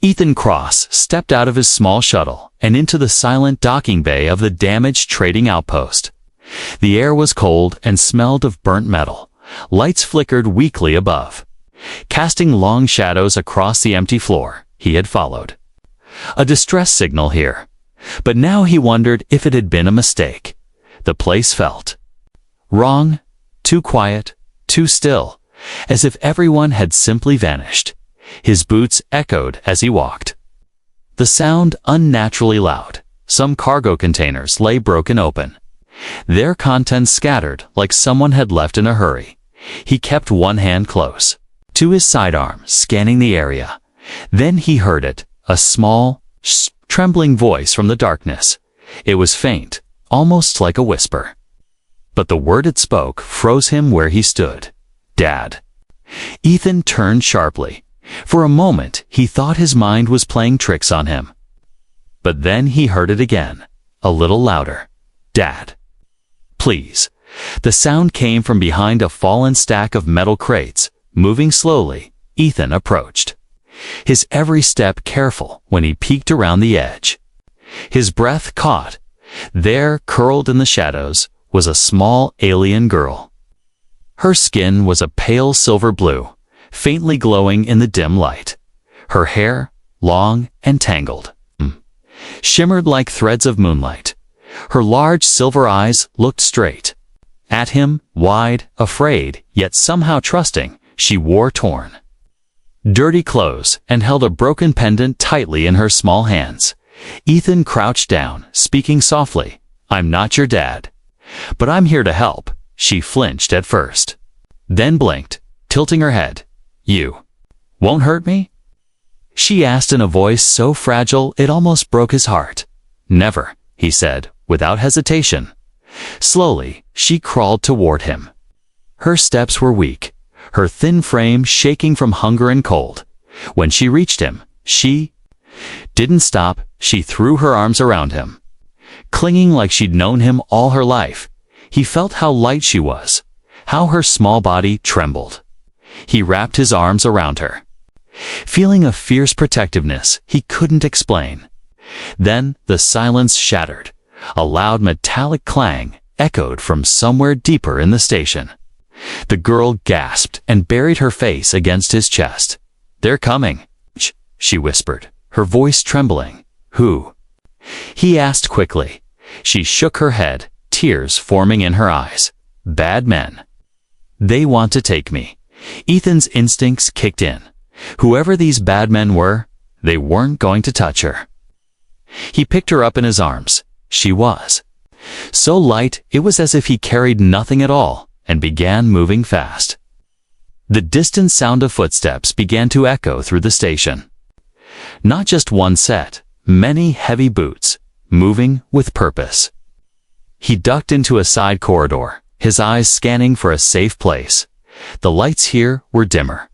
Ethan Cross stepped out of his small shuttle and into the silent docking bay of the damaged trading outpost. The air was cold and smelled of burnt metal. Lights flickered weakly above, casting long shadows across the empty floor he had followed. A distress signal here. But now he wondered if it had been a mistake. The place felt wrong, too quiet, too still, as if everyone had simply vanished. His boots echoed as he walked. The sound unnaturally loud. Some cargo containers lay broken open, their contents scattered like someone had left in a hurry. He kept one hand close to his sidearm, scanning the area. Then he heard it, a small, trembling voice from the darkness. It was faint, almost like a whisper. But the word it spoke froze him where he stood. Dad. Ethan turned sharply. For a moment, he thought his mind was playing tricks on him. But then he heard it again, a little louder. Dad. Please. The sound came from behind a fallen stack of metal crates. Moving slowly, Ethan approached, his every step careful when he peeked around the edge. His breath caught. There, curled in the shadows, was a small alien girl. Her skin was a pale silver blue, faintly glowing in the dim light. Her hair, long and tangled, shimmered like threads of moonlight. Her large silver eyes looked straight at him, wide, afraid, yet somehow trusting. She wore torn, dirty clothes and held a broken pendant tightly in her small hands. Ethan crouched down, speaking softly. I'm not your dad, but I'm here to help. She flinched at first, then blinked, tilting her head. You won't hurt me? She asked in a voice so fragile it almost broke his heart. Never, he said, without hesitation. Slowly, she crawled toward him. Her steps were weak, her thin frame shaking from hunger and cold. When she reached him, she didn't stop. She threw her arms around him, clinging like she'd known him all her life. He felt how light she was, how her small body trembled. He wrapped his arms around her, feeling a fierce protectiveness he couldn't explain. Then the silence shattered. A loud metallic clang echoed from somewhere deeper in the station. The girl gasped and buried her face against his chest. They're coming, she whispered, her voice trembling. Who? He asked quickly. She shook her head, tears forming in her eyes. Bad men. They want to take me. Ethan's instincts kicked in. Whoever these bad men were, they weren't going to touch her. He picked her up in his arms. She was so light it was as if he carried nothing at all, and began moving fast. The distant sound of footsteps began to echo through the station. Not just one set, many heavy boots, moving with purpose. He ducked into a side corridor, his eyes scanning for a safe place. The lights here were dimmer,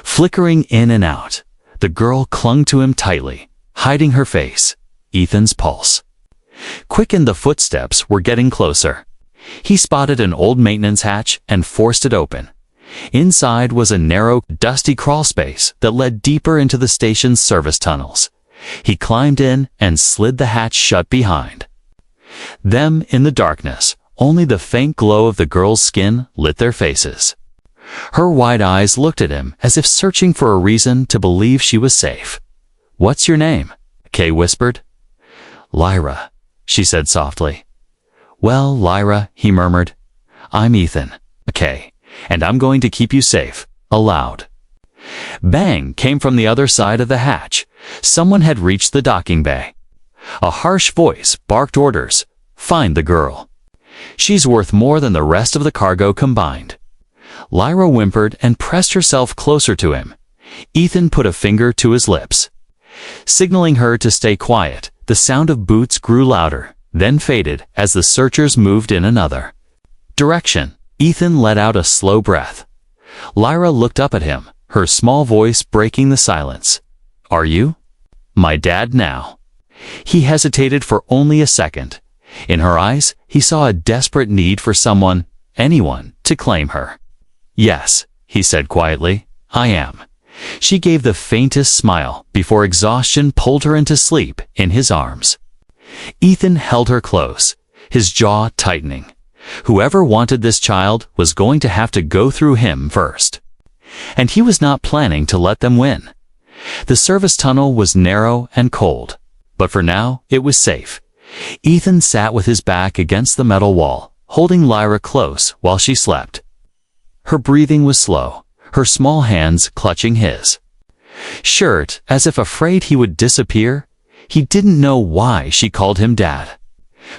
flickering in and out. The girl clung to him tightly, hiding her face. Ethan's pulse quickened. The footsteps were getting closer. He spotted an old maintenance hatch and forced it open. Inside was a narrow, dusty crawl space that led deeper into the station's service tunnels. He climbed in and slid the hatch shut behind them. In the darkness, only the faint glow of the girl's skin lit their faces. Her wide eyes looked at him as if searching for a reason to believe she was safe. What's your name? Kay whispered. Lyra, she said softly. Well, Lyra, he murmured. I'm Ethan. Kay. And I'm going to keep you safe. Aloud. Bang came from the other side of the hatch. Someone had reached the docking bay. A harsh voice barked orders. Find the girl. She's worth more than the rest of the cargo combined. Lyra whimpered and pressed herself closer to him. Ethan put a finger to his lips, signaling her to stay quiet. The sound of boots grew louder, then faded as the searchers moved in another direction. Ethan let out a slow breath. Lyra looked up at him, her small voice breaking the silence. Are you my dad now? He hesitated for only a second. In her eyes, he saw a desperate need for someone, anyone, to claim her. Yes, he said quietly, I am. She gave the faintest smile before exhaustion pulled her into sleep in his arms. Ethan held her close, his jaw tightening. Whoever wanted this child was going to have to go through him first. And he was not planning to let them win. The service tunnel was narrow and cold, but for now it was safe. Ethan sat with his back against the metal wall, holding Lyra close while she slept. Her breathing was slow, her small hands clutching his. Shirt, as if afraid he would disappear, he didn't know why she called him Dad.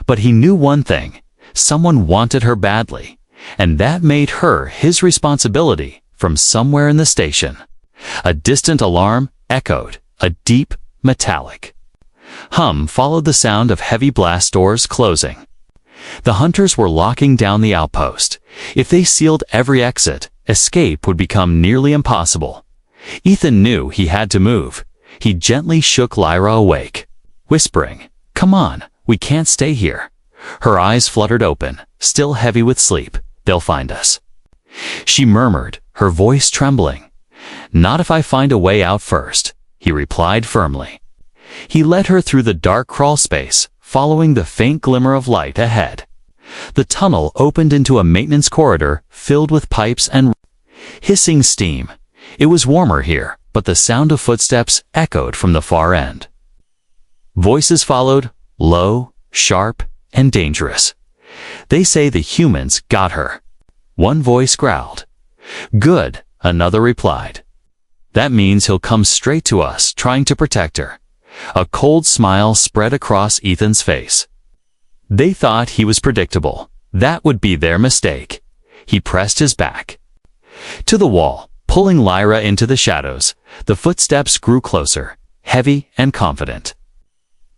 But he knew one thing, someone wanted her badly, and that made her his responsibility from somewhere in the station. A distant alarm echoed, a deep, metallic hum followed the sound of heavy blast doors closing. The hunters were locking down the outpost. If they sealed every exit, escape would become nearly impossible. Ethan knew he had to move. He gently shook Lyra awake, whispering, "Come on, we can't stay here." Her eyes fluttered open, still heavy with sleep. "They'll find us." She murmured, her voice trembling. "Not if I find a way out first," he replied firmly. He led her through the dark crawl space, following the faint glimmer of light ahead. The tunnel opened into a maintenance corridor filled with pipes and hissing steam. It was warmer here, but the sound of footsteps echoed from the far end. Voices followed, low, sharp, and dangerous. "They say the humans got her," one voice growled. "Good," another replied. "That means he'll come straight to us, trying to protect her." A cold smile spread across Ethan's face. They thought he was predictable. That would be their mistake. He pressed his back to the wall, pulling Lyra into the shadows. The footsteps grew closer, heavy and confident.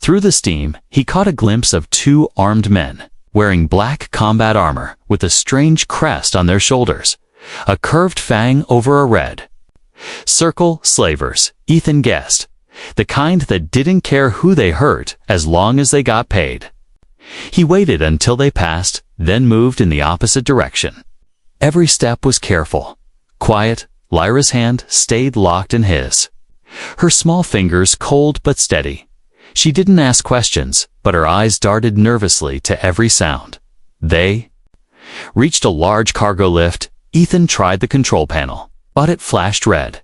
Through the steam, he caught a glimpse of two armed men, wearing black combat armor with a strange crest on their shoulders, a curved fang over a red circle. Slavers, Ethan guessed. The kind that didn't care who they hurt as long as they got paid. He waited until they passed, then moved in the opposite direction. Every step was careful, quiet. Lyra's hand stayed locked in his, her small fingers cold but steady. She didn't ask questions, but her eyes darted nervously to every sound. They reached a large cargo lift. Ethan tried the control panel, but it flashed red.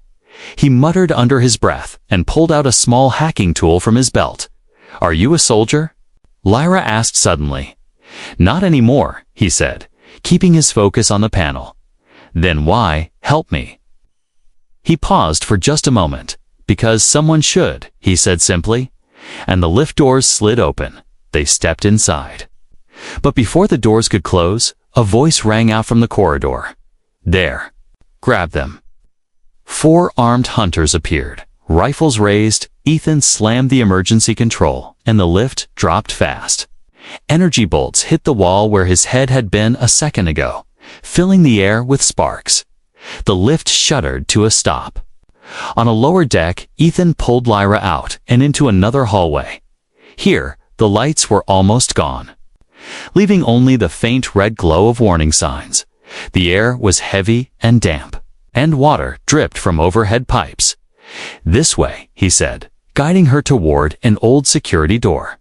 He muttered under his breath and pulled out a small hacking tool from his belt. "Are you a soldier?" Lyra asked suddenly. "Not anymore," he said, keeping his focus on the panel. "Then why help me?" He paused for just a moment. "Because someone should," he said simply, and the lift doors slid open. They stepped inside. But before the doors could close, a voice rang out from the corridor. "There. Grab them." 4 armed hunters appeared, rifles raised. Ethan slammed the emergency control, and the lift dropped fast. Energy bolts hit the wall where his head had been a second ago, filling the air with sparks. The lift shuddered to a stop. On a lower deck, Ethan pulled Lyra out and into another hallway. Here, the lights were almost gone, leaving only the faint red glow of warning signs. The air was heavy and damp, and water dripped from overhead pipes. "This way," he said, guiding her toward an old security door.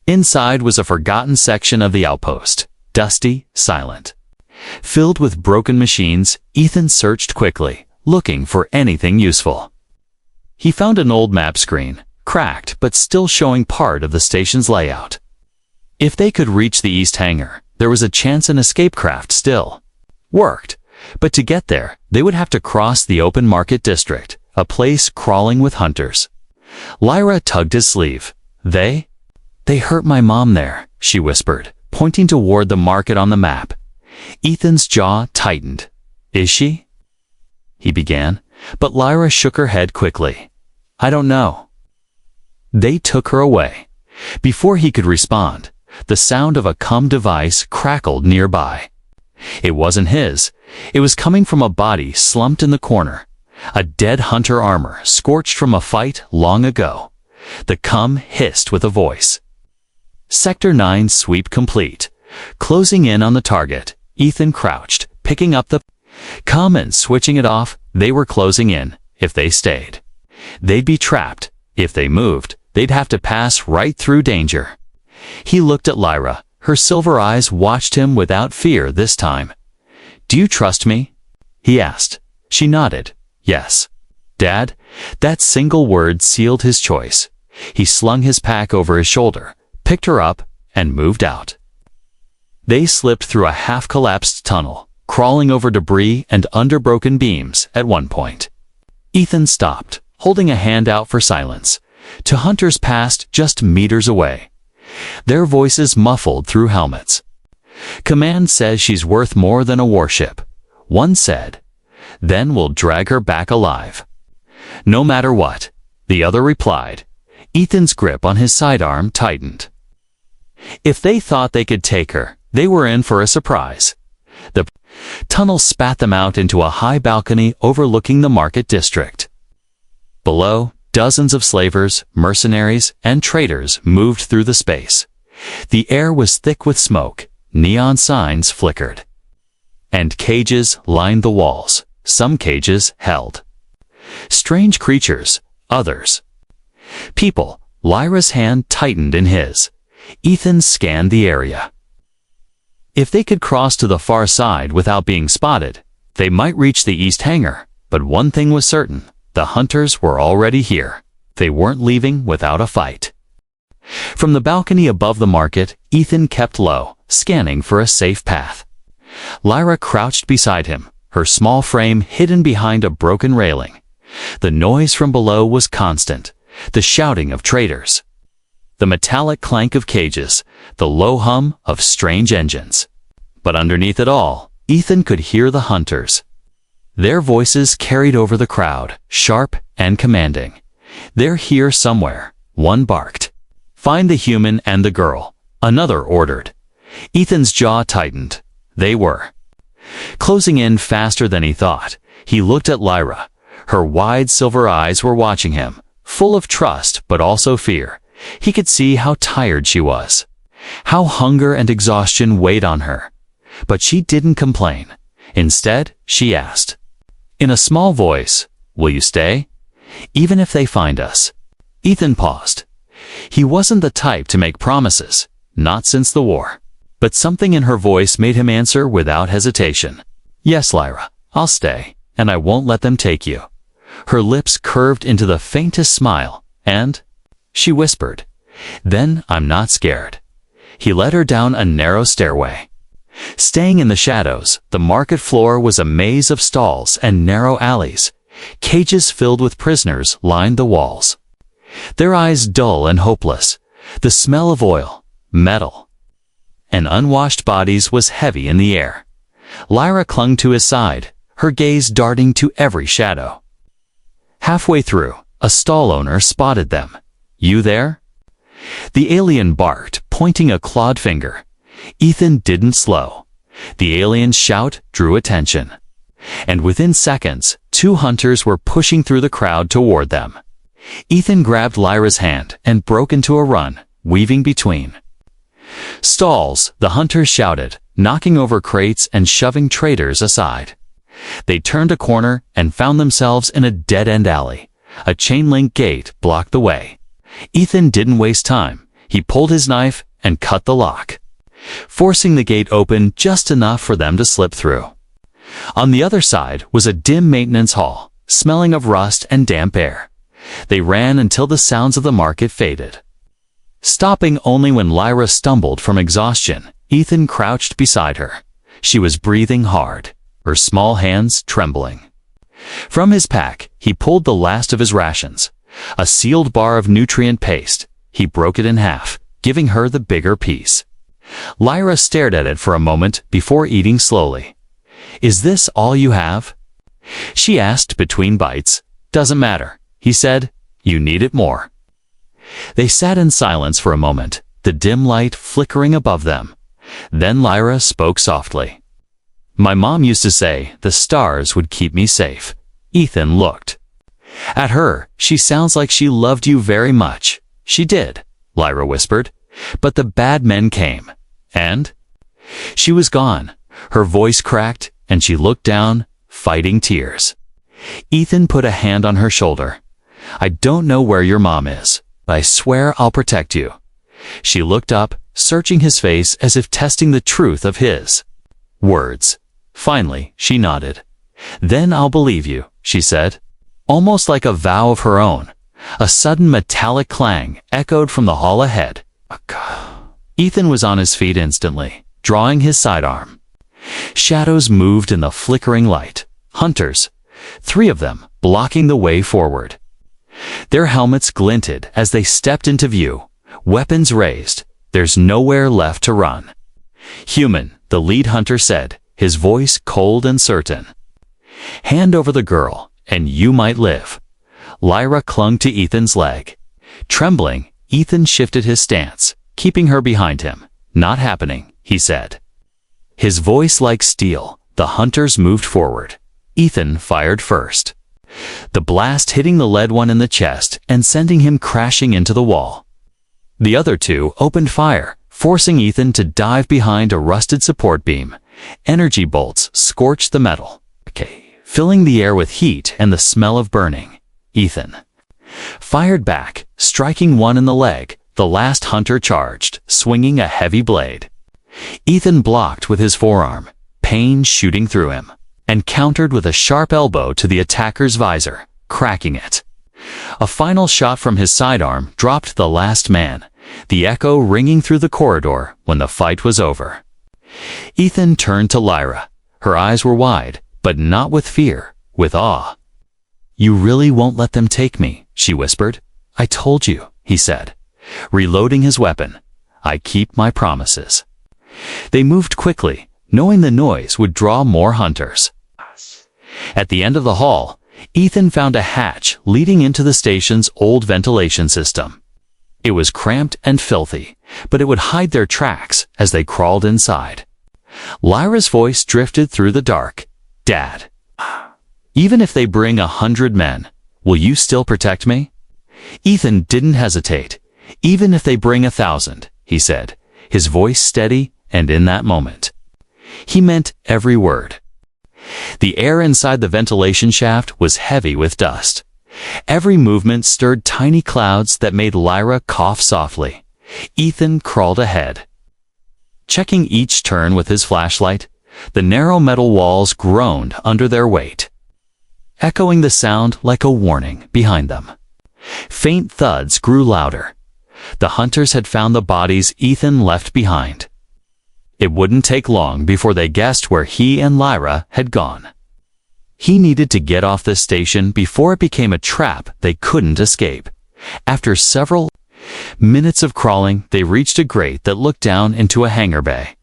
Inside was a forgotten section of the outpost, dusty, silent. Filled with broken machines, Ethan searched quickly, looking for anything useful. He found an old map screen, cracked but still showing part of the station's layout. If they could reach the east hangar, there was a chance an escape craft still worked. But to get there, they would have to cross the open market district, a place crawling with hunters. Lyra tugged his sleeve. They hurt my mom there," she whispered, pointing toward the market on the map. Ethan's jaw tightened. "Is she?" he began, but Lyra shook her head quickly. "I don't know." They took her away. Before he could respond, the sound of a comm device crackled nearby. It wasn't his. It was coming from a body slumped in the corner. A dead hunter armor scorched from a fight long ago. The comm hissed with a voice. "Sector 9 sweep complete. Closing in on the target." Ethan crouched, picking up the comm and switching it off. They were closing in. if they stayed. They'd be trapped. If they moved, they'd have to pass right through danger. He looked at Lyra. Her silver eyes watched him without fear this time. "Do you trust me?" he asked. She nodded. "Yes." "Dad?" That single word sealed his choice. He slung his pack over his shoulder, picked her up, and moved out. They slipped through a half-collapsed tunnel, crawling over debris and under broken beams at one point. Ethan stopped, holding a hand out for silence. Two hunters passed just meters away, their voices muffled through helmets. "Command says she's worth more than a warship," one said. "Then we'll drag her back alive." "No matter what," the other replied. Ethan's grip on his sidearm tightened. If they thought they could take her, they were in for a surprise. The tunnel spat them out into a high balcony overlooking the market district. Below, dozens of slavers, mercenaries, and traders moved through the space. The air was thick with smoke, neon signs flickered, and cages lined the walls. Some cages held strange creatures, others people. Lyra's hand tightened in his. Ethan scanned the area. If they could cross to the far side without being spotted, they might reach the east hangar. But one thing was certain: the hunters were already here. They weren't leaving without a fight. From the balcony above the market, Ethan kept low, scanning for a safe path. Lyra crouched beside him, her small frame hidden behind a broken railing. The noise from below was constant, the shouting of traders, the metallic clank of cages, the low hum of strange engines. But underneath it all, Ethan could hear the hunters. Their voices carried over the crowd, sharp and commanding. "They're here somewhere," one barked. "Find the human and the girl," another ordered. Ethan's jaw tightened. They were closing in faster than he thought. He looked at Lyra. Her wide silver eyes were watching him, full of trust but also fear. He could see how tired she was, how hunger and exhaustion weighed on her. But she didn't complain. Instead, she asked, in a small voice, "Will you stay? Even if they find us?" Ethan paused. He wasn't the type to make promises, not since the war. But something in her voice made him answer without hesitation. "Yes, Lyra, I'll stay, and I won't let them take you." Her lips curved into the faintest smile, and she whispered, "Then I'm not scared." He led her down a narrow stairway. Staying in the shadows, the market floor was a maze of stalls and narrow alleys. Cages filled with prisoners lined the walls, their eyes dull and hopeless. The smell of oil, metal, and unwashed bodies was heavy in the air. Lyra clung to his side, her gaze darting to every shadow. Halfway through, a stall owner spotted them. "You there?" The alien barked, pointing a clawed finger. Ethan didn't slow. The alien's shout drew attention, and within seconds, two hunters were pushing through the crowd toward them. Ethan grabbed Lyra's hand and broke into a run, weaving between stalls. The hunters shouted, knocking over crates and shoving traders aside. They turned a corner and found themselves in a dead-end alley. A chain-link gate blocked the way. Ethan didn't waste time. He pulled his knife and cut the lock, forcing the gate open just enough for them to slip through. On the other side was a dim maintenance hall, smelling of rust and damp air. They ran until the sounds of the market faded, stopping only when Lyra stumbled from exhaustion. Ethan crouched beside her. She was breathing hard, her small hands trembling. From his pack, he pulled the last of his rations, a sealed bar of nutrient paste. He broke it in half, giving her the bigger piece. Lyra stared at it for a moment before eating slowly. "Is this all you have?" she asked between bites. "Doesn't matter," he said. "You need it more." They sat in silence for a moment, the dim light flickering above them. Then Lyra spoke softly. "My mom used to say the stars would keep me safe." Ethan looked at her. "She sounds like she loved you very much." "She did," Lyra whispered. "But the bad men came, and she was gone." Her voice cracked, and she looked down, fighting tears. Ethan put a hand on her shoulder. "I don't know where your mom is, but I swear I'll protect you." She looked up, searching his face as if testing the truth of his words. Finally, she nodded. "Then I'll believe you," she said, almost like a vow of her own. A sudden metallic clang echoed from the hall ahead. Ethan was on his feet instantly, drawing his sidearm. Shadows moved in the flickering light. Hunters, 3 of them, blocking the way forward. Their helmets glinted as they stepped into view, weapons raised. There's nowhere left to run. "Human," the lead hunter said, his voice cold and certain. "Hand over the girl, and you might live." Lyra clung to Ethan's leg. Trembling, Ethan shifted his stance, keeping her behind him. "Not happening," he said. His voice like steel, the hunters moved forward. Ethan fired first. The blast hitting the lead one in the chest and sending him crashing into the wall. The other 2 opened fire, forcing Ethan to dive behind a rusted support beam. Energy bolts scorched the metal, filling the air with heat and the smell of burning. Ethan fired back, striking one in the leg. The last hunter charged, swinging a heavy blade. Ethan blocked with his forearm, pain shooting through him, and countered with a sharp elbow to the attacker's visor, cracking it. A final shot from his sidearm dropped the last man, the echo ringing through the corridor when the fight was over. Ethan turned to Lyra. Her eyes were wide, but not with fear, with awe. "You really won't let them take me," she whispered. "I told you," he said, reloading his weapon. "I keep my promises." They moved quickly, knowing the noise would draw more hunters. At the end of the hall, Ethan found a hatch leading into the station's old ventilation system. It was cramped and filthy, but it would hide their tracks as they crawled inside. Lyra's voice drifted through the dark. "Dad, even if they bring 100 men, will you still protect me?" Ethan didn't hesitate. "Even if they bring 1,000, he said, his voice steady, and in that moment, he meant every word. The air inside the ventilation shaft was heavy with dust. Every movement stirred tiny clouds that made Lyra cough softly. Ethan crawled ahead, checking each turn with his flashlight. The narrow metal walls groaned under their weight, echoing the sound like a warning behind them. Faint thuds grew louder. The hunters had found the bodies Ethan left behind. It wouldn't take long before they guessed where he and Lyra had gone. He needed to get off this station before it became a trap they couldn't escape. After several minutes of crawling, they reached a grate that looked down into a hangar bay.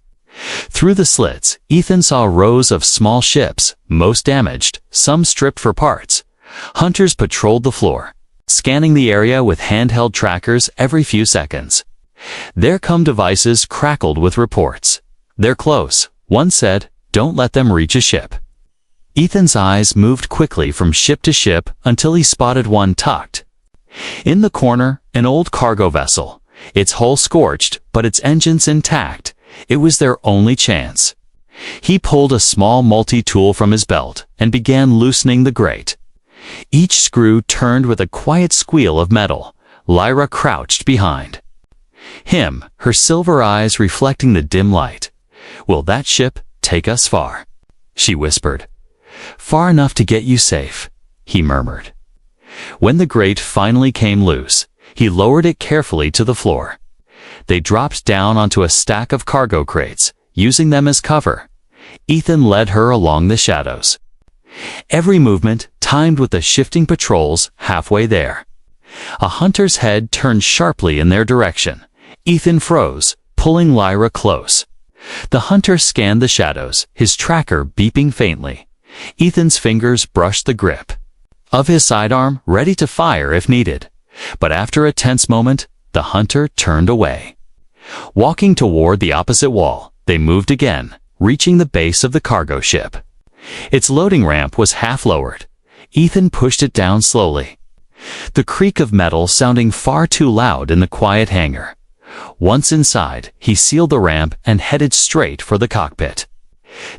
Through the slits, Ethan saw rows of small ships, most damaged, some stripped for parts. Hunters patrolled the floor, scanning the area with handheld trackers every few seconds. Their comm devices crackled with reports. "They're close," one said. "Don't let them reach a ship." Ethan's eyes moved quickly from ship to ship until he spotted one tucked in the corner, an old cargo vessel, its hull scorched but its engines intact. It was their only chance. He pulled a small multi-tool from his belt and began loosening the grate. Each screw turned with a quiet squeal of metal. Lyra crouched behind him, her silver eyes reflecting the dim light. "Will that ship take us far?" she whispered. "Far enough to get you safe," he murmured. When the grate finally came loose, he lowered it carefully to the floor. They dropped down onto a stack of cargo crates, using them as cover. Ethan led her along the shadows, every movement timed with the shifting patrols halfway there. A hunter's head turned sharply in their direction. Ethan froze, pulling Lyra close. The hunter scanned the shadows, his tracker beeping faintly. Ethan's fingers brushed the grip of his sidearm, ready to fire if needed. But after a tense moment, the hunter turned away. Walking toward the opposite wall, they moved again, reaching the base of the cargo ship. Its loading ramp was half lowered. Ethan pushed it down slowly, the creak of metal sounding far too loud in the quiet hangar. Once inside, he sealed the ramp and headed straight for the cockpit.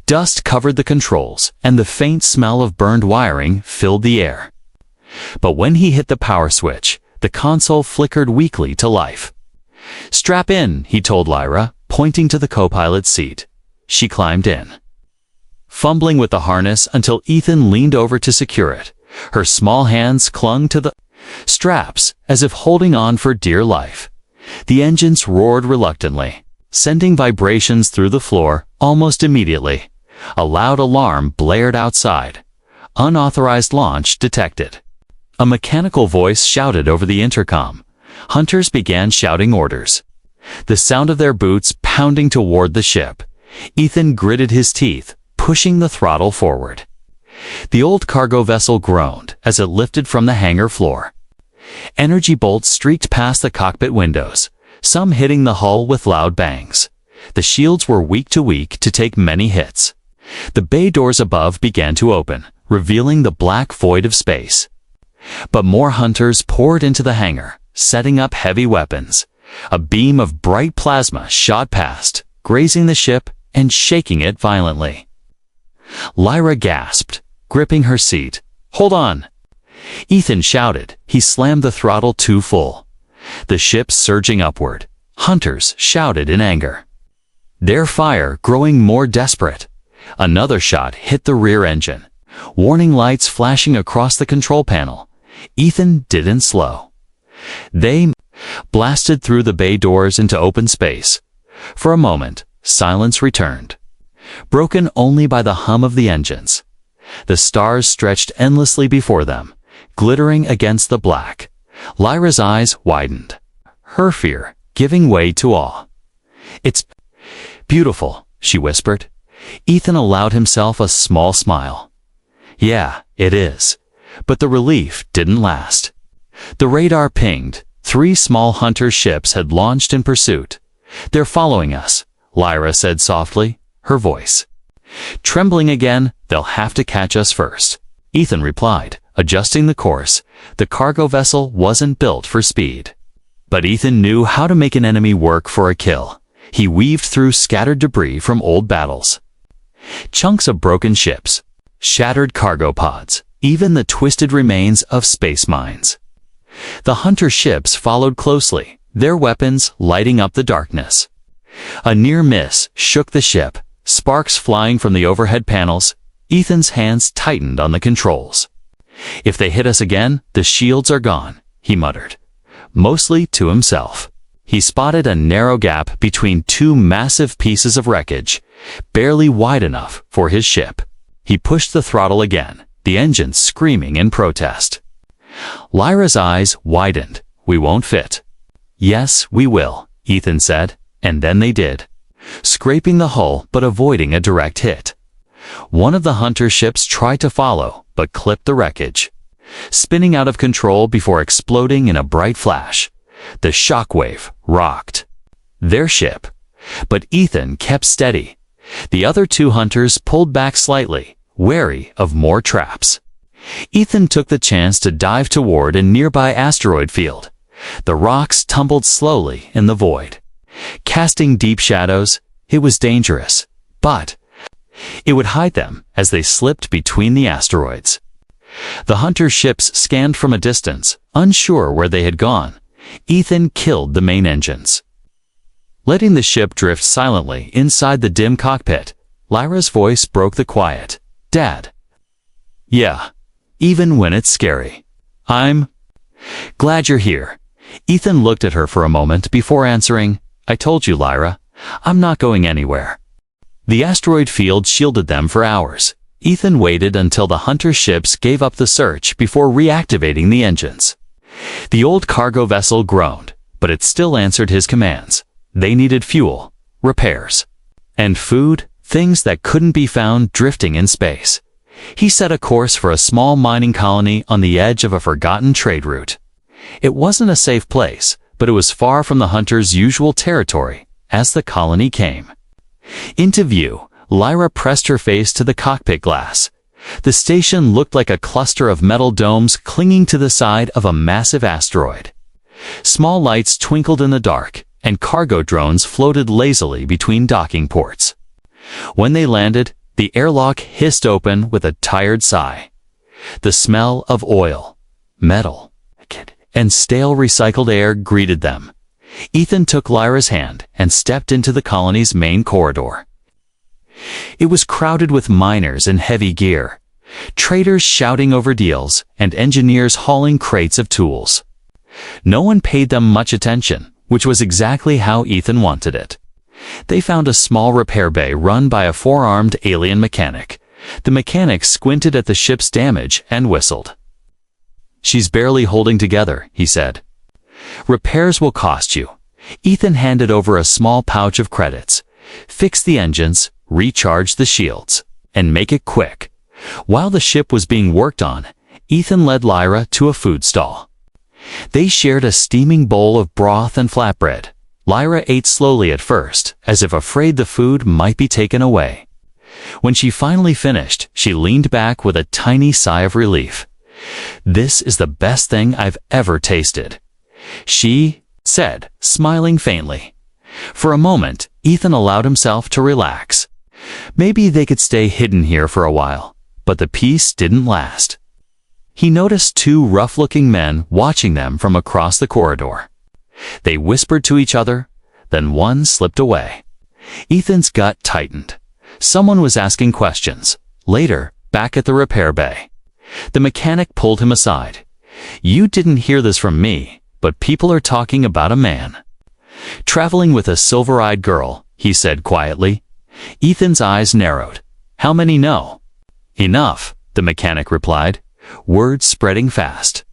Dust covered the controls, and the faint smell of burned wiring filled the air. But when he hit the power switch, the console flickered weakly to life. "Strap in," he told Lyra, pointing to the co-pilot's seat. She climbed in, fumbling with the harness until Ethan leaned over to secure it. Her small hands clung to the straps as if holding on for dear life. The engines roared reluctantly, sending vibrations through the floor almost immediately. A loud alarm blared outside. Unauthorized launch detected. A mechanical voice shouted over the intercom. Hunters began shouting orders, the sound of their boots pounding toward the ship. Ethan gritted his teeth, pushing the throttle forward. The old cargo vessel groaned as it lifted from the hangar floor. Energy bolts streaked past the cockpit windows, some hitting the hull with loud bangs. The shields were weak to take many hits. The bay doors above began to open, revealing the black void of space. But more hunters poured into the hangar, setting up heavy weapons. A beam of bright plasma shot past, grazing the ship and shaking it violently. Lyra gasped, gripping her seat. "Hold on!" Ethan shouted. He slammed the throttle too full. The ship surging upward. Hunters shouted in anger, their fire growing more desperate. Another shot hit the rear engine, warning lights flashing across the control panel. Ethan didn't slow. They blasted through the bay doors into open space. For a moment, silence returned, broken only by the hum of the engines. The stars stretched endlessly before them, glittering against the black. Lyra's eyes widened, her fear giving way to awe. "It's beautiful," she whispered. Ethan allowed himself a small smile. "Yeah, it is." But the relief didn't last. The radar pinged. 3 small hunter ships had launched in pursuit. "They're following us," Lyra said softly, her voice trembling again. "They'll have to catch us first," Ethan replied, adjusting the course. The cargo vessel wasn't built for speed. But Ethan knew how to make an enemy work for a kill. He weaved through scattered debris from old battles. Chunks of broken ships, shattered cargo pods, even the twisted remains of space mines. The hunter ships followed closely, their weapons lighting up the darkness. A near miss shook the ship, sparks flying from the overhead panels. Ethan's hands tightened on the controls. "If they hit us again, the shields are gone," he muttered, mostly to himself. He spotted a narrow gap between 2 massive pieces of wreckage, barely wide enough for his ship. He pushed the throttle again, the engine screaming in protest. Lyra's eyes widened. "We won't fit." "Yes, we will," Ethan said, and then they did, scraping the hull but avoiding a direct hit. One of the hunter ships tried to follow, but clipped the wreckage, spinning out of control before exploding in a bright flash. The shockwave rocked their ship, but Ethan kept steady. The other 2 hunters pulled back slightly, wary of more traps. Ethan took the chance to dive toward a nearby asteroid field. The rocks tumbled slowly in the void, casting deep shadows. It was dangerous, but it would hide them as they slipped between the asteroids. The hunter ships scanned from a distance, unsure where they had gone. Ethan killed the main engines, letting the ship drift silently inside the dim cockpit. Lyra's voice broke the quiet. "Dad." "Yeah, even when it's scary. I'm glad you're here." Ethan looked at her for a moment before answering, "I told you, Lyra, I'm not going anywhere." The asteroid field shielded them for hours. Ethan waited until the hunter ships gave up the search before reactivating the engines. The old cargo vessel groaned, but it still answered his commands. They needed fuel, repairs, and food, things that couldn't be found drifting in space. He set a course for a small mining colony on the edge of a forgotten trade route. It wasn't a safe place, but it was far from the hunters' usual territory as the colony came into view. Lyra pressed her face to the cockpit glass. The station looked like a cluster of metal domes clinging to the side of a massive asteroid. Small lights twinkled in the dark, and cargo drones floated lazily between docking ports. When they landed, the airlock hissed open with a tired sigh. The smell of oil, metal, and stale recycled air greeted them. Ethan took Lyra's hand and stepped into the colony's main corridor. It was crowded with miners in heavy gear, traders shouting over deals, and engineers hauling crates of tools. No one paid them much attention, which was exactly how Ethan wanted it. They found a small repair bay run by a four-armed alien mechanic. The mechanic squinted at the ship's damage and whistled. "She's barely holding together," he said. "Repairs will cost you." Ethan handed over a small pouch of credits. "Fix the engines, recharge the shields, and make it quick." While the ship was being worked on, Ethan led Lyra to a food stall. They shared a steaming bowl of broth and flatbread. Lyra ate slowly at first, as if afraid the food might be taken away. When she finally finished, she leaned back with a tiny sigh of relief. "This is the best thing I've ever tasted," she said, smiling faintly. For a moment, Ethan allowed himself to relax. Maybe they could stay hidden here for a while, but the peace didn't last. He noticed two rough-looking men watching them from across the corridor. They whispered to each other, then one slipped away. Ethan's gut tightened. Someone was asking questions. Later, back at the repair bay, the mechanic pulled him aside. "You didn't hear this from me, but people are talking about a man traveling with a silver-eyed girl," he said quietly. Ethan's eyes narrowed. "How many know?" "Enough," the mechanic replied, words spreading fast.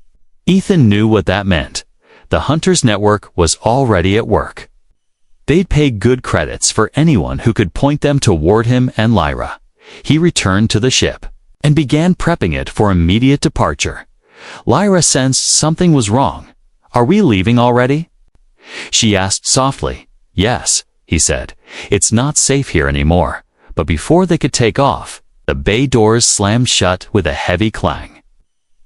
Ethan knew what that meant. The Hunters Network was already at work. They'd pay good credits for anyone who could point them toward him and Lyra. He returned to the ship and began prepping it for immediate departure. Lyra sensed something was wrong. "Are we leaving already?" She asked softly. "Yes," he said. "It's not safe here anymore." But before they could take off, the bay doors slammed shut with a heavy clang.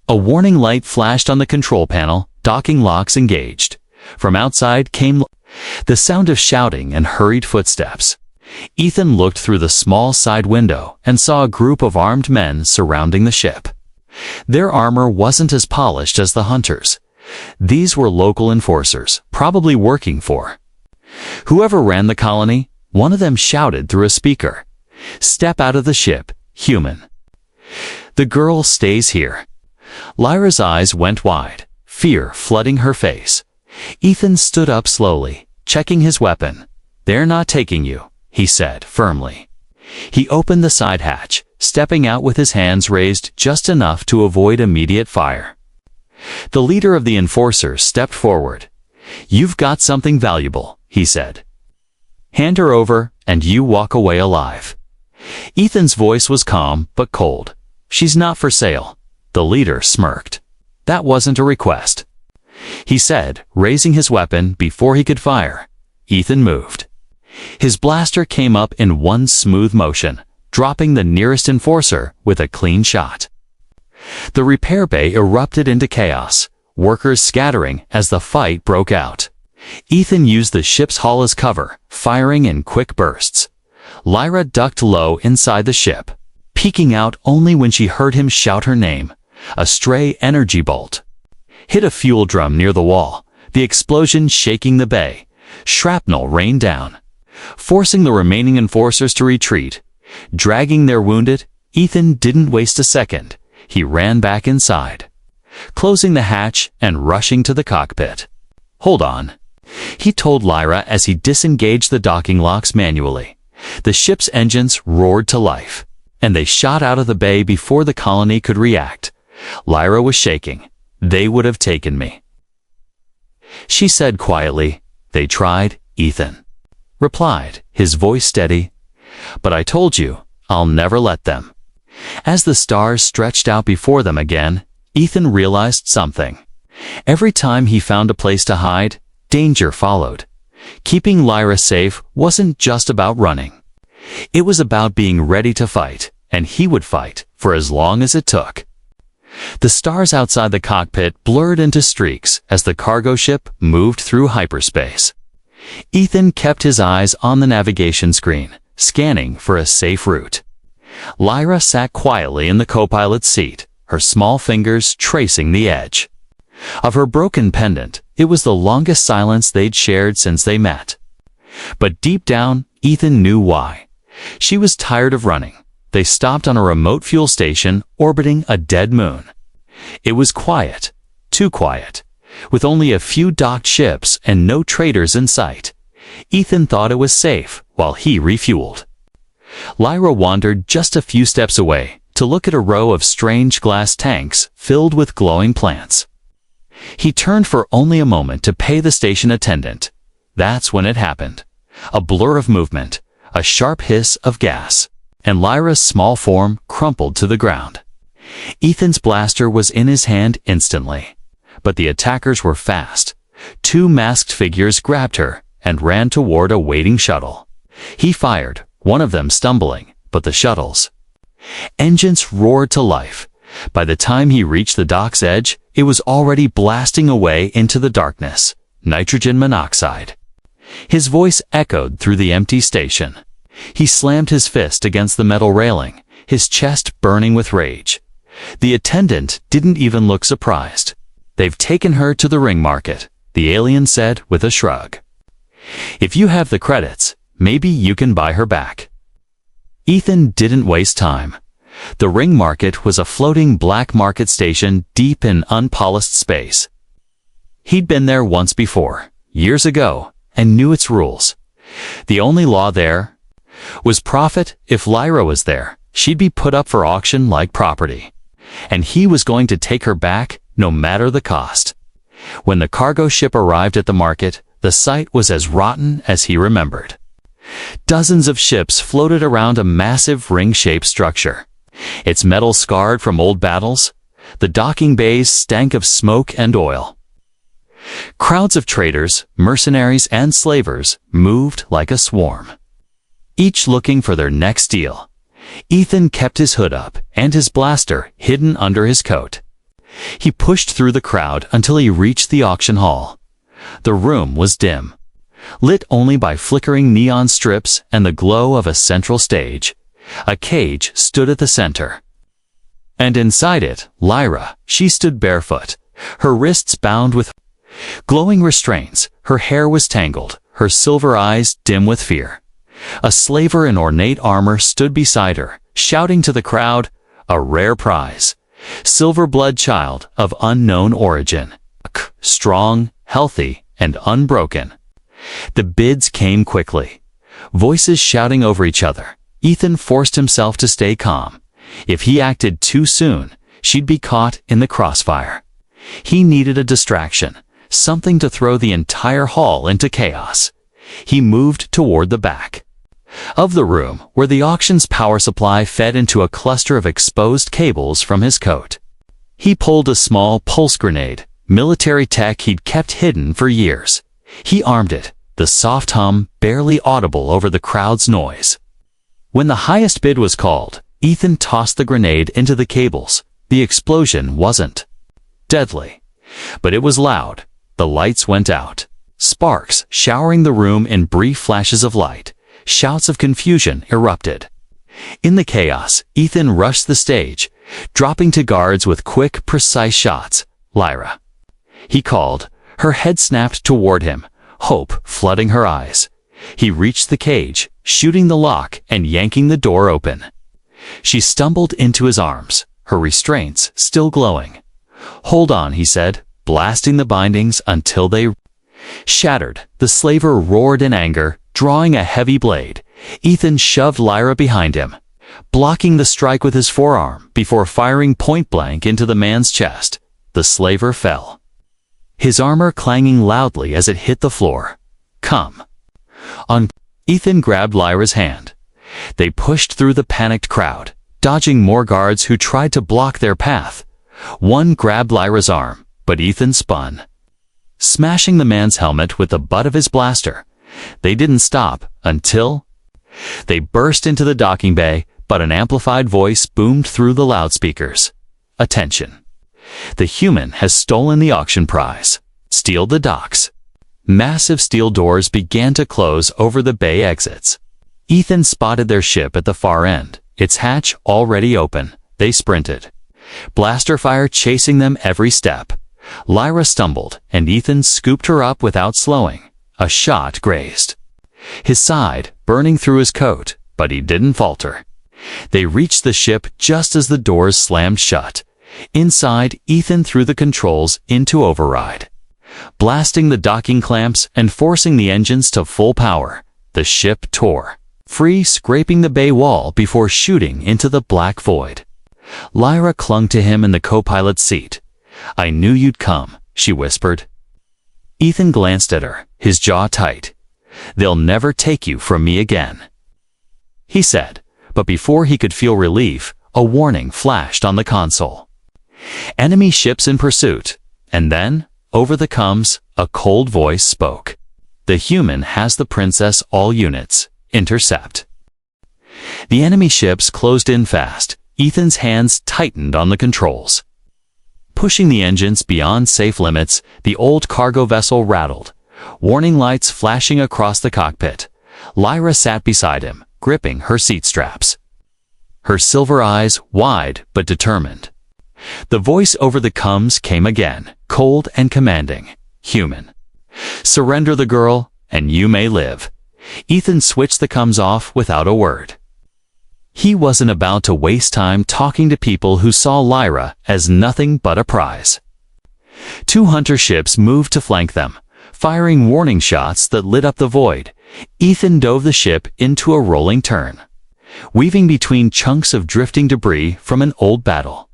A warning light flashed on the control panel. Docking locks engaged. From outside came the sound of shouting and hurried footsteps. Ethan looked through the small side window and saw a group of armed men surrounding the ship. Their armor wasn't as polished as the Hunters. These were local enforcers, probably working for whoever ran the colony. One of them shouted through a speaker, "Step out of the ship, human. The girl stays here." Lyra's eyes went wide, fear flooding her face. Ethan stood up slowly, checking his weapon. "They're not taking you," he said firmly. He opened the side hatch, stepping out with his hands raised just enough to avoid immediate fire. The leader of the enforcers stepped forward. "You've got something valuable," he said. "Hand her over, and you walk away alive." Ethan's voice was calm but cold. "She's not for sale." The leader smirked. "That wasn't a request," he said, raising his weapon before he could fire. Ethan moved. His blaster came up in one smooth motion, dropping the nearest enforcer with a clean shot. The repair bay erupted into chaos, workers scattering as the fight broke out. Ethan used the ship's hull as cover, firing in quick bursts. Lyra ducked low inside the ship, peeking out only when she heard him shout her name. A stray energy bolt hit a fuel drum near the wall, the explosion shaking the bay. Shrapnel rained down, forcing the remaining enforcers to retreat. Dragging their wounded, Ethan didn't waste a second. He ran back inside, closing the hatch and rushing to the cockpit. "Hold on," he told Lyra as he disengaged the docking locks manually. The ship's engines roared to life, and they shot out of the bay before the colony could react. Lyra was shaking. "They would have taken me," she said quietly. "They tried," Ethan replied, his voice steady. "But I told you, I'll never let them." As the stars stretched out before them again, Ethan realized something. Every time he found a place to hide, danger followed. Keeping Lyra safe wasn't just about running. It was about being ready to fight, and he would fight for as long as it took. The stars outside the cockpit blurred into streaks as the cargo ship moved through hyperspace. Ethan kept his eyes on the navigation screen, scanning for a safe route. Lyra sat quietly in the co-pilot's seat, her small fingers tracing the edge. Of her broken pendant, it was the longest silence they'd shared since they met. But deep down, Ethan knew why. She was tired of running. They stopped on a remote fuel station orbiting a dead moon. It was quiet, too quiet, with only a few docked ships and no traders in sight. Ethan thought it was safe while he refueled. Lyra wandered just a few steps away to look at a row of strange glass tanks filled with glowing plants. He turned for only a moment to pay the station attendant. That's when it happened. A blur of movement, a sharp hiss of gas, and Lyra's small form crumpled to the ground. Ethan's blaster was in his hand instantly. But the attackers were fast. Two masked figures grabbed her and ran toward a waiting shuttle. He fired, one of them stumbling, but the shuttle's engines roared to life. By the time he reached the dock's edge, it was already blasting away into the darkness. Nitrogen monoxide. His voice echoed through the empty station. He slammed his fist against the metal railing, his chest burning with rage. The attendant didn't even look surprised. "They've taken her to the ring market," the alien said with a shrug. "If you have the credits, maybe you can buy her back." Ethan didn't waste time. The ring market was a floating black market station deep in unpolished space. He'd been there once before, years ago, and knew its rules. The only law there was profit. If Lyra was there, she'd be put up for auction like property. And he was going to take her back, no matter the cost. When the cargo ship arrived at the market, the site was as rotten as he remembered. Dozens of ships floated around a massive ring-shaped structure. Its metal scarred from old battles. The docking bays stank of smoke and oil. Crowds of traders, mercenaries, and slavers moved like a swarm, each looking for their next deal. Ethan kept his hood up and his blaster hidden under his coat. He pushed through the crowd until he reached the auction hall. The room was dim, lit only by flickering neon strips and the glow of a central stage. A cage stood at the center. And inside it, Lyra. She stood barefoot, her wrists bound with glowing restraints. Her hair was tangled, her silver eyes dim with fear. A slaver in ornate armor stood beside her, shouting to the crowd, a rare prize. Silver blood child of unknown origin. Strong, healthy, and unbroken. The bids came quickly, voices shouting over each other. Ethan forced himself to stay calm. If he acted too soon, she'd be caught in the crossfire. He needed a distraction, something to throw the entire hall into chaos. He moved toward the back of the room, where the auction's power supply fed into a cluster of exposed cables from his coat. He pulled a small pulse grenade, military tech he'd kept hidden for years. He armed it, the soft hum barely audible over the crowd's noise. When the highest bid was called, Ethan tossed the grenade into the cables. The explosion wasn't deadly, but it was loud. The lights went out, sparks showering the room in brief flashes of light. Shouts of confusion erupted. In the chaos, Ethan rushed the stage, dropping to guards with quick, precise shots. "Lyra," he called. Her head snapped toward him, hope flooding her eyes. He reached the cage, shooting the lock and yanking the door open. She stumbled into his arms, her restraints still glowing. "Hold on," he said, blasting the bindings until they shattered. The slaver roared in anger, drawing a heavy blade. Ethan shoved Lyra behind him, blocking the strike with his forearm before firing point-blank into the man's chest. The slaver fell, his armor clanging loudly as it hit the floor. "Come on." Ethan grabbed Lyra's hand. They pushed through the panicked crowd, dodging more guards who tried to block their path. One grabbed Lyra's arm, but Ethan spun, smashing the man's helmet with the butt of his blaster. They didn't stop until they burst into the docking bay, but an amplified voice boomed through the loudspeakers. "Attention. The human has stolen the auction prize. Steal the docks." Massive steel doors began to close over the bay exits. Ethan spotted their ship at the far end, its hatch already open. They sprinted, blaster fire chasing them every step. Lyra stumbled, and Ethan scooped her up without slowing. A shot grazed his side, burning through his coat, but he didn't falter. They reached the ship just as the doors slammed shut. Inside, Ethan threw the controls into override, blasting the docking clamps and forcing the engines to full power. The ship tore free, scraping the bay wall before shooting into the black void. Lyra clung to him in the co-pilot's seat. "I knew you'd come," she whispered. Ethan glanced at her, his jaw tight. "They'll never take you from me again," he said, but before he could feel relief, a warning flashed on the console. Enemy ships in pursuit, and then, over the comms, a cold voice spoke. "The human has the princess, all units. Intercept." The enemy ships closed in fast. Ethan's hands tightened on the controls. Pushing the engines beyond safe limits, the old cargo vessel rattled, warning lights flashing across the cockpit. Lyra sat beside him, gripping her seat straps, her silver eyes wide but determined. The voice over the comms came again, cold and commanding. "Human. Surrender the girl, and you may live." Ethan switched the comms off without a word. He wasn't about to waste time talking to people who saw Lyra as nothing but a prize. 2 hunter ships moved to flank them, firing warning shots that lit up the void. Ethan dove the ship into a rolling turn, weaving between chunks of drifting debris from an old battle.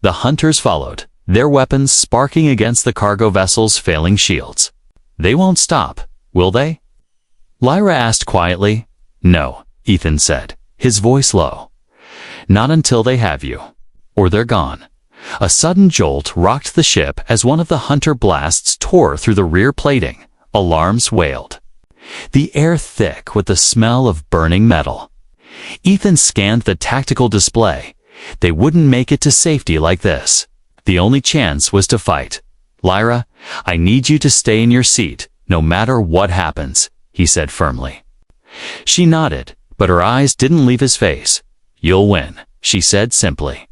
The hunters followed, their weapons sparking against the cargo vessel's failing shields. "They won't stop, will they?" Lyra asked quietly. "No," Ethan said, his voice low. "Not until they have you, or they're gone." A sudden jolt rocked the ship as one of the hunter blasts tore through the rear plating. Alarms wailed, the air thick with the smell of burning metal. Ethan scanned the tactical display. They wouldn't make it to safety like this. The only chance was to fight. "Lyra, I need you to stay in your seat, no matter what happens," he said firmly. She nodded, but her eyes didn't leave his face. "You'll win," she said simply.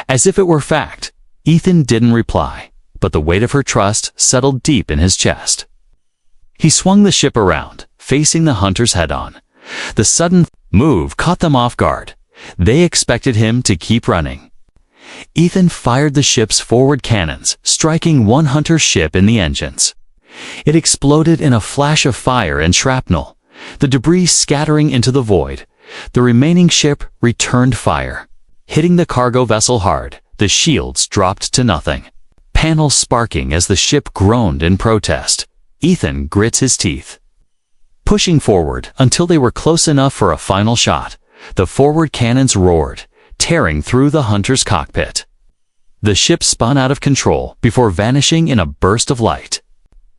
As if it were fact, Ethan didn't reply, but the weight of her trust settled deep in his chest. He swung the ship around, facing the hunters head-on. The sudden move caught them off guard. They expected him to keep running. Ethan fired the ship's forward cannons, striking one hunter ship in the engines. It exploded in a flash of fire and shrapnel, the debris scattering into the void. The remaining ship returned fire, hitting the cargo vessel hard. The shields dropped to nothing, panels sparking as the ship groaned in protest. Ethan grits his teeth, pushing forward until they were close enough for a final shot. The forward cannons roared, tearing through the hunter's cockpit. The ship spun out of control before vanishing in a burst of light.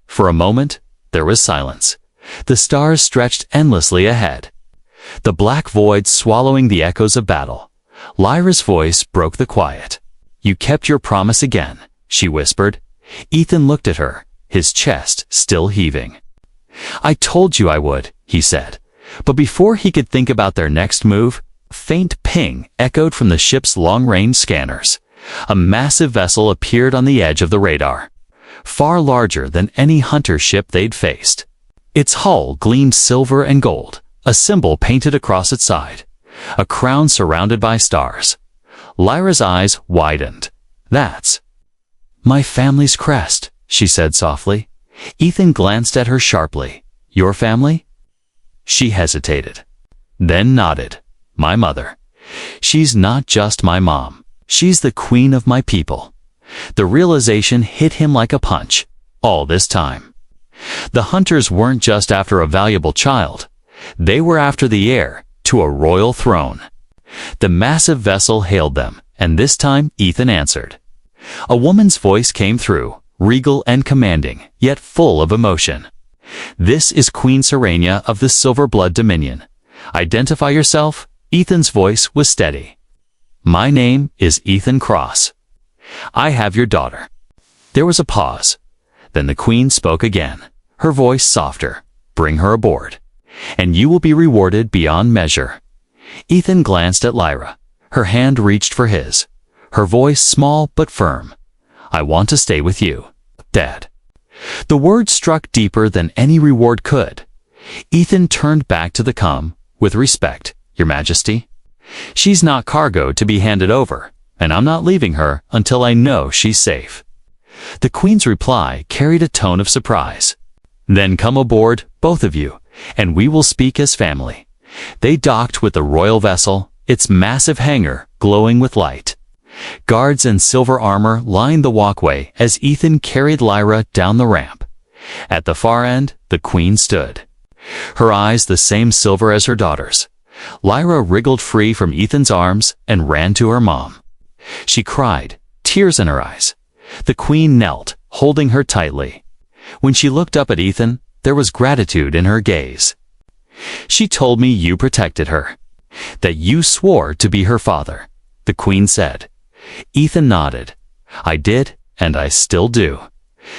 For a moment, there was silence. The stars stretched endlessly ahead, the black void swallowing the echoes of battle. Lyra's voice broke the quiet. "You kept your promise again," she whispered. Ethan looked at her, his chest still heaving. "I told you I would," he said. But before he could think about their next move, a faint ping echoed from the ship's long-range scanners. A massive vessel appeared on the edge of the radar, far larger than any hunter ship they'd faced. Its hull gleamed silver and gold, a symbol painted across its side, a crown surrounded by stars. Lyra's eyes widened. "That's my family's crest," she said softly. Ethan glanced at her sharply. "Your family?" She hesitated, then nodded. "My mother. She's not just my mom. She's the queen of my people." The realization hit him like a punch. All this time, the hunters weren't just after a valuable child. They were after the heir to a royal throne. The massive vessel hailed them, and this time Ethan answered. A woman's voice came through, regal and commanding, yet full of emotion. "This is Queen Serenia of the Silverblood Dominion. Identify yourself." Ethan's voice was steady. "My name is Ethan Cross. I have your daughter." There was a pause. Then the Queen spoke again, her voice softer. "Bring her aboard." and you will be rewarded beyond measure." Ethan glanced at Lyra. Her hand reached for his. Her voice small but firm. "I want to stay with you, Dad." The words struck deeper than any reward could. Ethan turned back to the comm. "With respect, Your Majesty. She's not cargo to be handed over, and I'm not leaving her until I know she's safe." The Queen's reply carried a tone of surprise. "Then come aboard, both of you, and we will speak as family." They docked with the royal vessel, its massive hangar glowing with light. Guards in silver armor lined the walkway as Ethan carried Lyra down the ramp. At the far end, the Queen stood. Her eyes the same silver as her daughter's. Lyra wriggled free from Ethan's arms and ran to her mom. She cried, tears in her eyes. The Queen knelt, holding her tightly. When she looked up at Ethan, there was gratitude in her gaze. "She told me you protected her, that you swore to be her father," the Queen said. Ethan nodded. "I did, and I still do."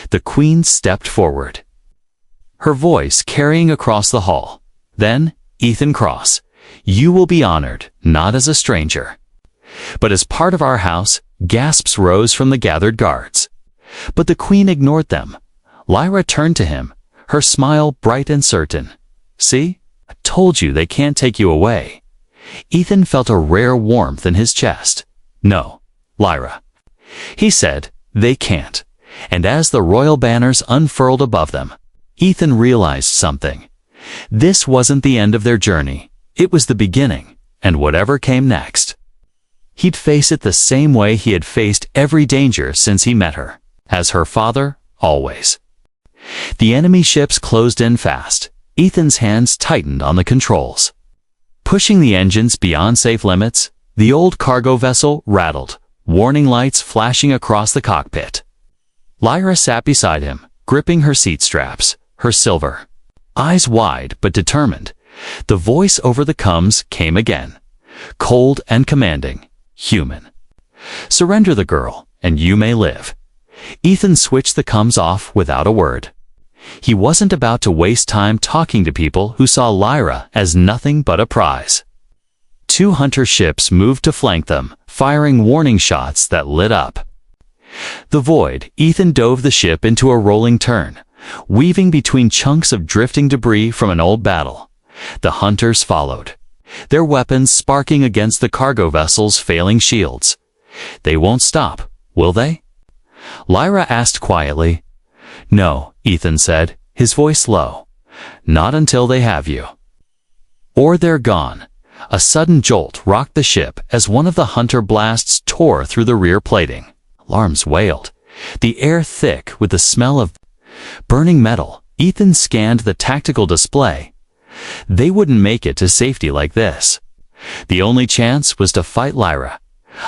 The Queen stepped forward, her voice carrying across the hall. "Then, Ethan Cross, you will be honored, not as a stranger, but as part of our house." Gasps rose from the gathered guards. But the Queen ignored them. Lyra turned to him, her smile bright and certain. "See? I told you they can't take you away." Ethan felt a rare warmth in his chest. "No, Lyra," he said, "they can't." And as the royal banners unfurled above them, Ethan realized something. This wasn't the end of their journey. It was the beginning, and whatever came next, he'd face it the same way he had faced every danger since he met her, as her father, always. The enemy ships closed in fast. Ethan's hands tightened on the controls. Pushing the engines beyond safe limits, the old cargo vessel rattled, warning lights flashing across the cockpit. Lyra sat beside him, gripping her seat straps, her silver eyes wide but determined. The voice over the comms came again, cold and commanding, human. "Surrender the girl, and you may live." Ethan switched the comms off without a word. He wasn't about to waste time talking to people who saw Lyra as nothing but a prize. 2 hunter ships moved to flank them, firing warning shots that lit up the void. Ethan dove the ship into a rolling turn, weaving between chunks of drifting debris from an old battle. The hunters followed, their weapons sparking against the cargo vessel's failing shields. "They won't stop, will they?" Lyra asked quietly. "No," Ethan said, his voice low. "Not until they have you. Or they're gone." A sudden jolt rocked the ship as one of the hunter blasts tore through the rear plating. Alarms wailed, the air thick with the smell of burning metal. Ethan scanned the tactical display. They wouldn't make it to safety like this. The only chance was to fight Lyra.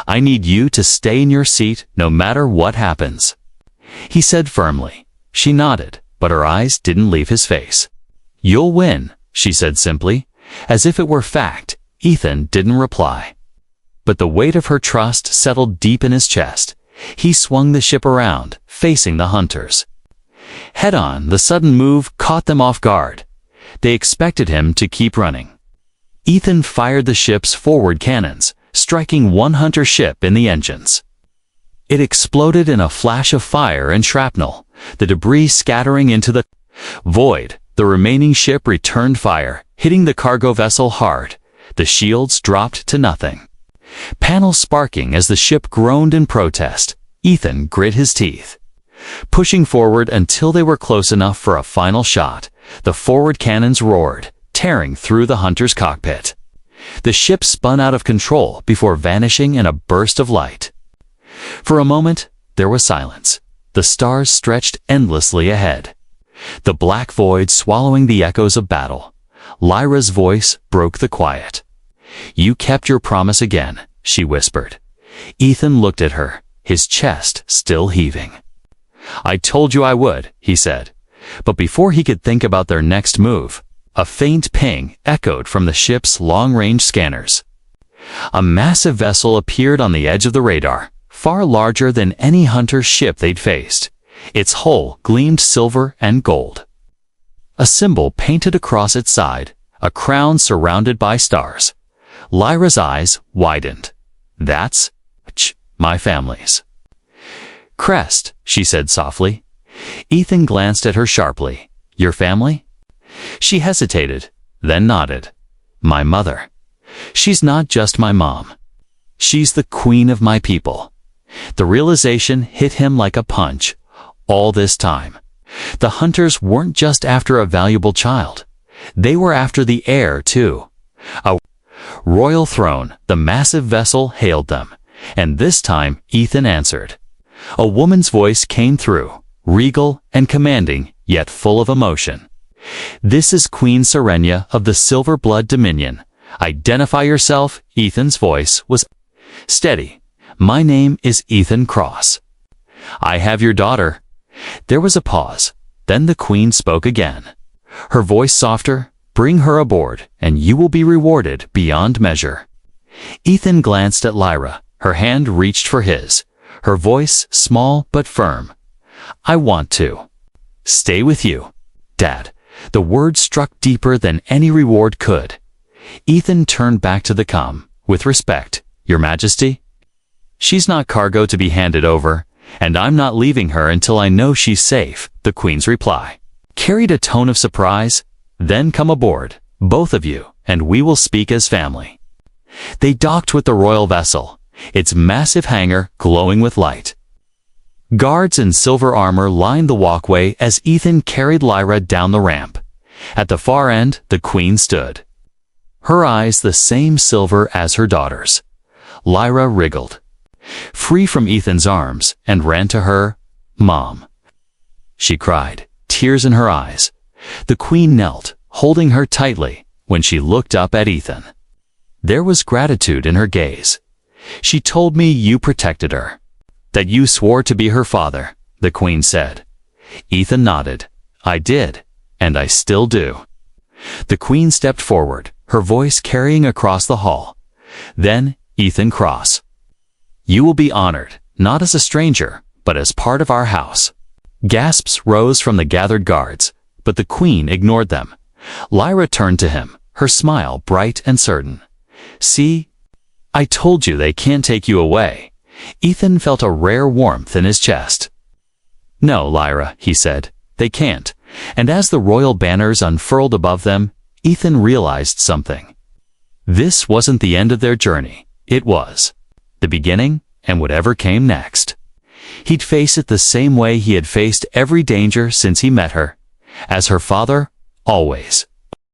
"I need you to stay in your seat no matter what happens," he said firmly. She nodded, but her eyes didn't leave his face. "You'll win," she said simply, as if it were fact. Ethan didn't reply, but the weight of her trust settled deep in his chest. He swung the ship around, facing the hunters. Head-on, the sudden move caught them off guard. They expected him to keep running. Ethan fired the ship's forward cannons, striking one hunter ship in the engines. It exploded in a flash of fire and shrapnel, the debris scattering into the void. The remaining ship returned fire, hitting the cargo vessel hard. The shields dropped to nothing, panels sparking as the ship groaned in protest. Ethan grit his teeth, pushing forward until they were close enough for a final shot. The forward cannons roared, tearing through the hunter's cockpit. The ship spun out of control before vanishing in a burst of light. For a moment, there was silence. The stars stretched endlessly ahead, the black void swallowing the echoes of battle. Lyra's voice broke the quiet. "You kept your promise again," she whispered. Ethan looked at her, his chest still heaving. "I told you I would," he said. But before he could think about their next move, a faint ping echoed from the ship's long-range scanners. A massive vessel appeared on the edge of the radar, far larger than any hunter ship they'd faced. Its hull gleamed silver and gold. a symbol painted across its side, a crown surrounded by stars. Lyra's eyes widened. That's my family's crest, she said softly. Ethan glanced at her sharply. Your family? She hesitated, then nodded. My mother. She's not just my mom. She's the queen of my people. The realization hit him like a punch. All this time, the hunters weren't just after a valuable child. They were after the heir, too. A royal throne, the massive vessel hailed them, and this time Ethan answered. A woman's voice came through, regal and commanding, yet full of emotion. This is Queen Serenia of the Silver Blood Dominion. Identify yourself. Ethan's voice was steady. My name is Ethan Cross. I have your daughter. There was a pause. Then the queen spoke again. Her voice softer. Bring her aboard, and you will be rewarded beyond measure. Ethan glanced at Lyra. Her hand reached for his. Her voice small but firm. I want to stay with you, Dad. The word struck deeper than any reward could. Ethan turned back to the comm. With respect, Your Majesty. She's not cargo to be handed over, and I'm not leaving her until I know she's safe, the Queen's reply carried a tone of surprise. Then come aboard, both of you, and we will speak as family. They docked with the royal vessel, its massive hangar glowing with light. Guards in silver armor lined the walkway as Ethan carried Lyra down the ramp. At the far end, the Queen stood. Her eyes the same silver as her daughter's. Lyra wriggled free from Ethan's arms and ran to her. Mom, she cried, tears in her eyes. The Queen knelt, holding her tightly, when she looked up at Ethan. There was gratitude in her gaze. She told me you protected her, that you swore to be her father, the Queen said. Ethan nodded. I did, and I still do. The Queen stepped forward, her voice carrying across the hall. Then, Ethan Cross. You will be honored, not as a stranger, but as part of our house. Gasps rose from the gathered guards, but the Queen ignored them. Lyra turned to him, her smile bright and certain. See? I told you they can't take you away. Ethan felt a rare warmth in his chest. No, Lyra, he said, they can't. And as the royal banners unfurled above them, Ethan realized something. This wasn't the end of their journey. It was the beginning, and whatever came next. He'd face it the same way he had faced every danger since he met her. As her father, always.